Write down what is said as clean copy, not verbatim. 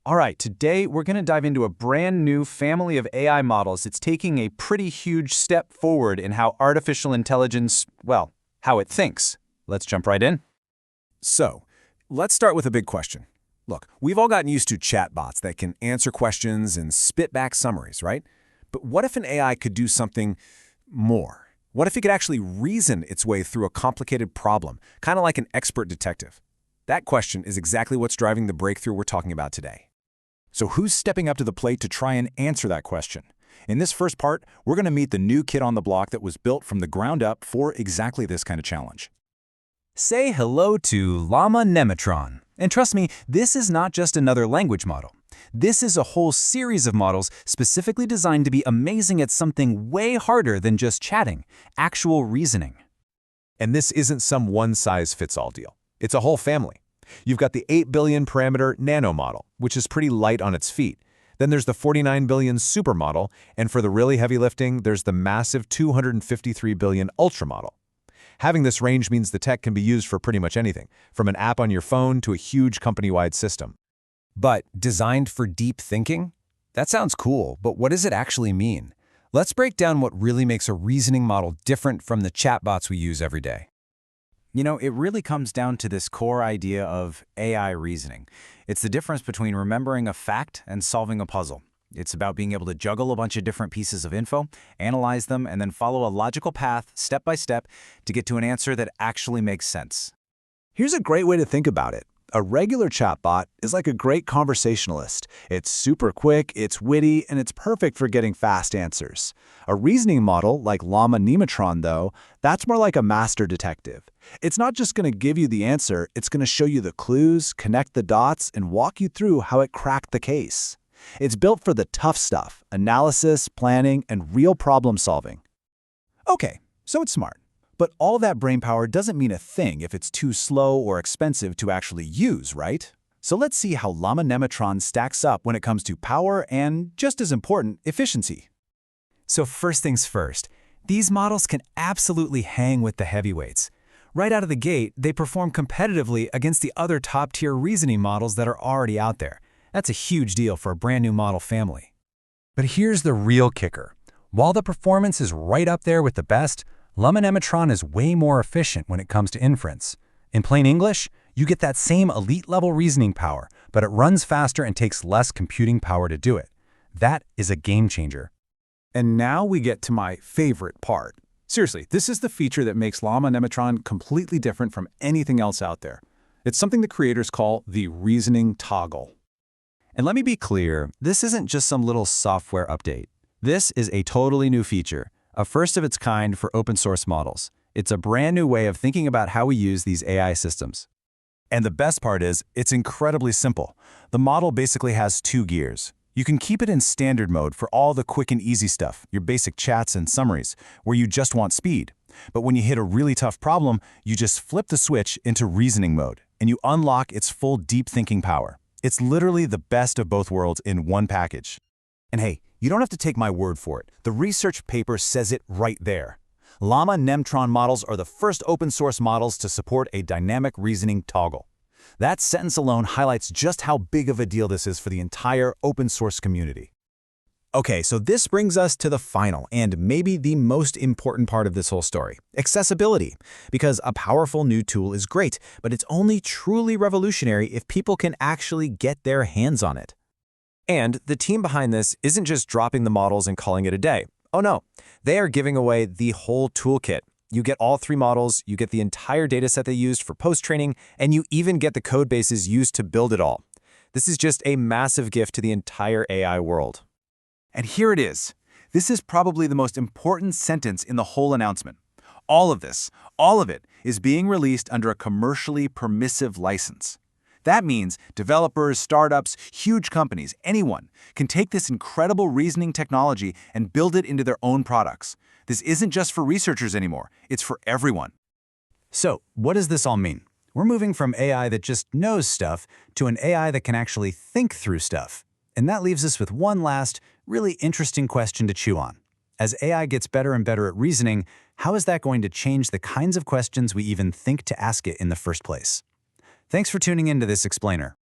All right, today we're going to dive into a brand new family of AI models. It's taking a pretty huge step forward in how artificial intelligence, well, how it thinks. Let's jump right in. So, let's start with a big question. Look, we've all gotten used to chatbots that can answer questions and spit back summaries, right? But what if an AI could do something more? What if it could actually reason its way through a complicated problem, kind of like an expert detective? That question is exactly what's driving the breakthrough we're talking about today. So who's stepping up to the plate to try and answer that question? In this first part, we're going to meet the new kid on the block that was built from the ground up for exactly this kind of challenge. Say hello to Llama Nemotron. And trust me, this is not just another language model. This is a whole series of models specifically designed to be amazing at something way harder than just chatting, actual reasoning. And this isn't some one-size-fits-all deal. It's a whole family. You've got the 8 billion parameter nano model, which is pretty light on its feet. Then there's the 49 billion super model, and for the really heavy lifting, there's the massive 253 billion ultra model. Having this range means the tech can be used for pretty much anything, from an app on your phone to a huge company-wide system. But designed for deep thinking? That sounds cool, but what does it actually mean? Let's break down what really makes a reasoning model different from the chatbots we use every day. You know, it really comes down to this core idea of AI reasoning. It's the difference between remembering a fact and solving a puzzle. It's about being able to juggle a bunch of different pieces of info, analyze them, and then follow a logical path, step by step, to get to an answer that actually makes sense. Here's a great way to think about it. A regular chatbot is like a great conversationalist. It's super quick, it's witty, and it's perfect for getting fast answers. A reasoning model, like Llama Nemotron, though, that's more like a master detective. It's not just going to give you the answer, it's going to show you the clues, connect the dots, and walk you through how it cracked the case. It's built for the tough stuff, analysis, planning, and real problem solving. Okay, so it's smart. But all that brainpower doesn't mean a thing if it's too slow or expensive to actually use, right? So let's see how Llama Nemotron stacks up when it comes to power and, just as important, efficiency. So first things first, these models can absolutely hang with the heavyweights. Right out of the gate, they perform competitively against the other top-tier reasoning models that are already out there. That's a huge deal for a brand new model family. But here's the real kicker. While the performance is right up there with the best, Llama Nemotron is way more efficient when it comes to inference. In plain English, you get that same elite-level reasoning power, but it runs faster and takes less computing power to do it. That is a game changer. And now we get to my favorite part. Seriously, this is the feature that makes Llama Nemotron completely different from anything else out there. It's something the creators call the reasoning toggle. And let me be clear, this isn't just some little software update. This is a totally new feature, a first of its kind for open source models. It's a brand new way of thinking about how we use these AI systems. And the best part is, it's incredibly simple. The model basically has 2 gears. You can keep it in standard mode for all the quick and easy stuff, your basic chats and summaries, where you just want speed. But when you hit a really tough problem, you just flip the switch into reasoning mode, and you unlock its full deep thinking power. It's literally the best of both worlds in one package. And hey, you don't have to take my word for it. The research paper says it right there. Llama Nemotron models are the first open source models to support a dynamic reasoning toggle. That sentence alone highlights just how big of a deal this is for the entire open source community. Okay, so this brings us to the final and maybe the most important part of this whole story, accessibility. Because a powerful new tool is great, but it's only truly revolutionary if people can actually get their hands on it. And the team behind this isn't just dropping the models and calling it a day. Oh no, they are giving away the whole toolkit. You get all 3 models, you get the entire dataset they used for post-training, and you even get the code bases used to build it all. This is just a massive gift to the entire AI world. And here it is. This is probably the most important sentence in the whole announcement. All of this, all of it, is being released under a commercially permissive license. That means developers, startups, huge companies, anyone can take this incredible reasoning technology and build it into their own products. This isn't just for researchers anymore, it's for everyone. So, what does this all mean? We're moving from AI that just knows stuff to an AI that can actually think through stuff. And that leaves us with one last, really interesting question to chew on. As AI gets better and better at reasoning, how is that going to change the kinds of questions we even think to ask it in the first place? Thanks for tuning in to this explainer.